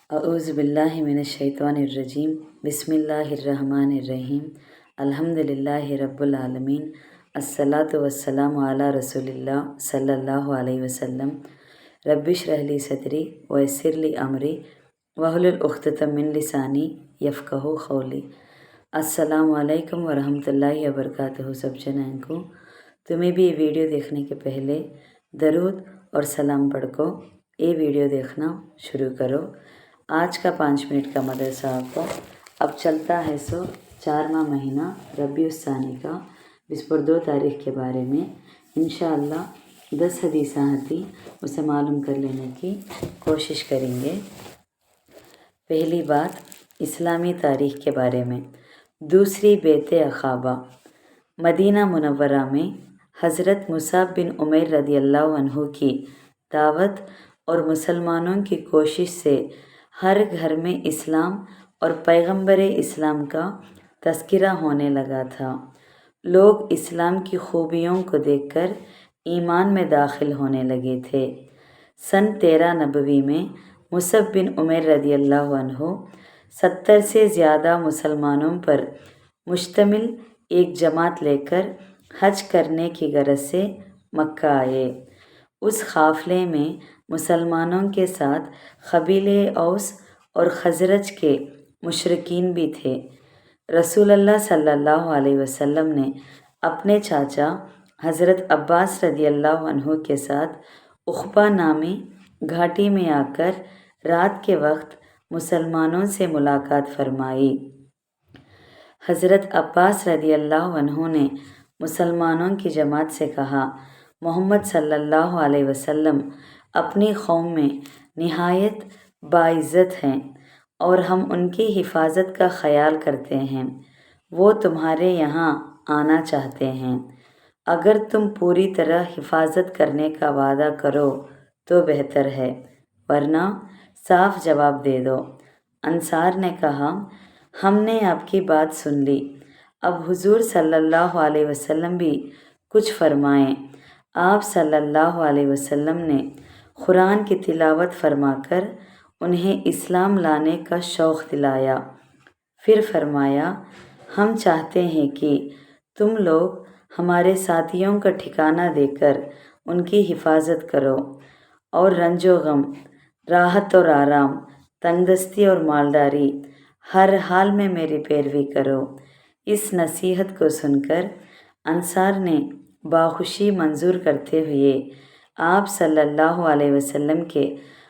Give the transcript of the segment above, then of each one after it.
اعوذ باللہ من الشیطان الرجیم بسم اللہ الرحمن الرحیم الحمدللہ رب العالمین الصلاۃ والسلام علی رسول اللہ صلی اللہ علیہ وسلم رب اشرح لی صدری ویسر لی امری واحلل عقدۃ من لسانی یفقہوا قولی۔ السلام علیکم ورحمۃ اللہ وبرکاتہ۔ سب جنوں کو تمہیں بھی یہ ویڈیو دیکھنے کے پہلے درود اور سلام پڑھ کو یہ ویڈیو دیکھنا شروع کرو۔ آج کا 5 منٹ کا مدرسہ آپ کو اب چلتا ہے 4واں مہینہ ربیع الثانی کا 22 تاریخ کے بارے میں انشاءاللہ 10 حدیثاں تھی اسے معلوم کر لینے کی کوشش کریں گے۔ پہلی بات اسلامی تاریخ کے بارے میں۔ دوسری بیت عقابہ مدینہ منورہ میں حضرت مصعب بن عمیر رضی اللہ عنہ کی دعوت اور مسلمانوں کی کوشش سے ہر گھر میں اسلام اور پیغمبر اسلام کا تذکرہ ہونے لگا تھا۔ لوگ اسلام کی خوبیوں کو دیکھ کر ایمان میں داخل ہونے لگے تھے۔ سن 13 نبوی میں مصعب بن عمیر رضی اللہ عنہ 70 سے زیادہ مسلمانوں پر مشتمل ایک جماعت لے کر حج کرنے کی غرض سے مکہ آئے۔ اس قافلے میں مسلمانوں کے ساتھ قبیلے اوس اور خزرج کے مشرکین بھی تھے۔ رسول اللہ صلی اللہ علیہ وسلم نے اپنے چاچا حضرت عباس رضی اللہ عنہ کے ساتھ عقبہ نامی گھاٹی میں آ کر رات کے وقت مسلمانوں سے ملاقات فرمائی۔ حضرت عباس رضی اللہ عنہ نے مسلمانوں کی جماعت سے کہا، محمد صلی اللہ علیہ وسلم اپنی قوم میں نہایت باعزت ہیں اور ہم ان کی حفاظت کا خیال کرتے ہیں۔ وہ تمہارے یہاں آنا چاہتے ہیں۔ اگر تم پوری طرح حفاظت کرنے کا وعدہ کرو تو بہتر ہے، ورنہ صاف جواب دے دو۔ انصار نے کہا، ہم نے آپ کی بات سن لی، اب حضور صلی اللہ علیہ وسلم بھی کچھ فرمائیں۔ آپ صلی اللہ علیہ وسلم نے قرآن کی تلاوت فرما کر انہیں اسلام لانے کا شوق دلایا۔ پھر فرمایا، ہم چاہتے ہیں کہ تم لوگ ہمارے ساتھیوں کا ٹھکانہ دے کر ان کی حفاظت کرو اور رنج و غم، راحت اور آرام، تنگ دستی اور مالداری، ہر حال میں میری پیروی کرو۔ اس نصیحت کو سن کر انصار نے باخوشی منظور کرتے ہوئے آپ صلی اللہ علیہ وسلم کے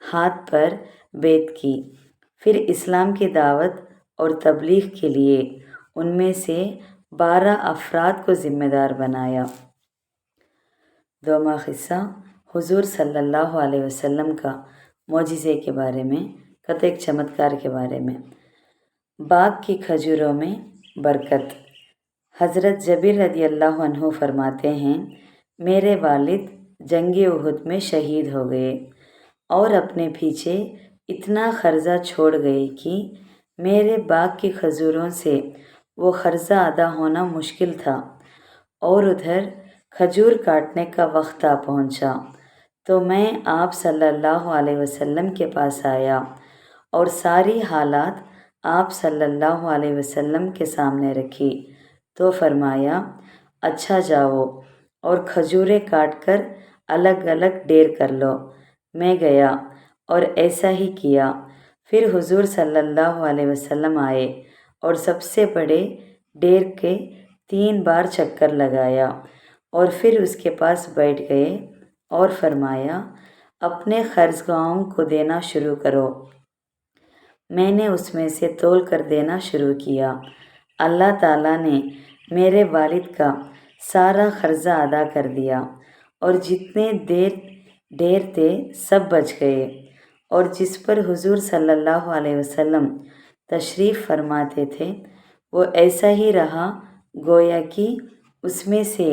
ہاتھ پر بیعت کی۔ پھر اسلام کی دعوت اور تبلیغ کے لیے ان میں سے 12 افراد کو ذمہ دار بنایا۔ دوواں قصہ حضور صلی اللہ علیہ وسلم کا معجزے کے بارے میں، ایک چمتکار کے بارے میں۔ باغ کی کھجوروں میں برکت۔ حضرت جابر رضی اللہ عنہ فرماتے ہیں، میرے والد جنگ احد میں شہید ہو گئے اور اپنے پیچھے اتنا قرضہ چھوڑ گئے کہ میرے باغ کی کھجوروں سے وہ قرضہ ادا ہونا مشکل تھا، اور ادھر کھجور کاٹنے کا وقت آ پہنچا تو میں آپ صلی اللہ علیہ وسلم کے پاس آیا اور ساری حالات آپ صلی اللہ علیہ وسلم کے سامنے رکھی تو فرمایا، اچھا جاؤ اور کھجوریں کاٹ کر الگ الگ ڈھیر کر لو۔ میں گیا اور ایسا ہی کیا۔ پھر حضور صلی اللہ علیہ وسلم آئے اور سب سے بڑے ڈھیر کے 3 بار چکر لگایا اور پھر اس کے پاس بیٹھ گئے اور فرمایا، اپنے قرض گاہوں کو دینا شروع کرو۔ میں نے اس میں سے تول کر دینا شروع کیا۔ اللہ تعالیٰ نے میرے والد کا سارا قرضہ ادا کر دیا اور جتنے ڈھیر تھے سب بچ گئے، اور جس پر حضور صلی اللہ علیہ وسلم تشریف فرماتے تھے وہ ایسا ہی رہا گویا کہ اس میں سے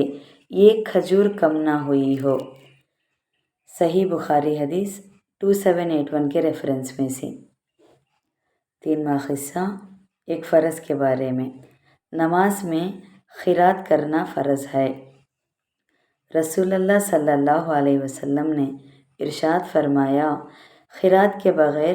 ایک کھجور کم نہ ہوئی ہو۔ صحیح بخاری حدیث 2781 کے ریفرنس میں سے۔ 3واں قصہ ایک فرض کے بارے میں۔ نماز میں قرات کرنا فرض ہے۔ رسول اللہ صلی اللہ علیہ وسلم نے ارشاد فرمایا، قرات کے بغیر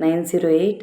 908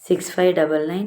6599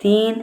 3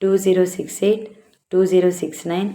2068 2069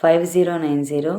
5090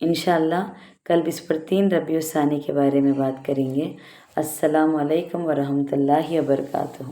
انشاءاللہ کل بسپر 3 ربیع الثانی کے بارے میں بات کریں گے۔ السلام علیکم ورحمۃ اللہ وبرکاتہ۔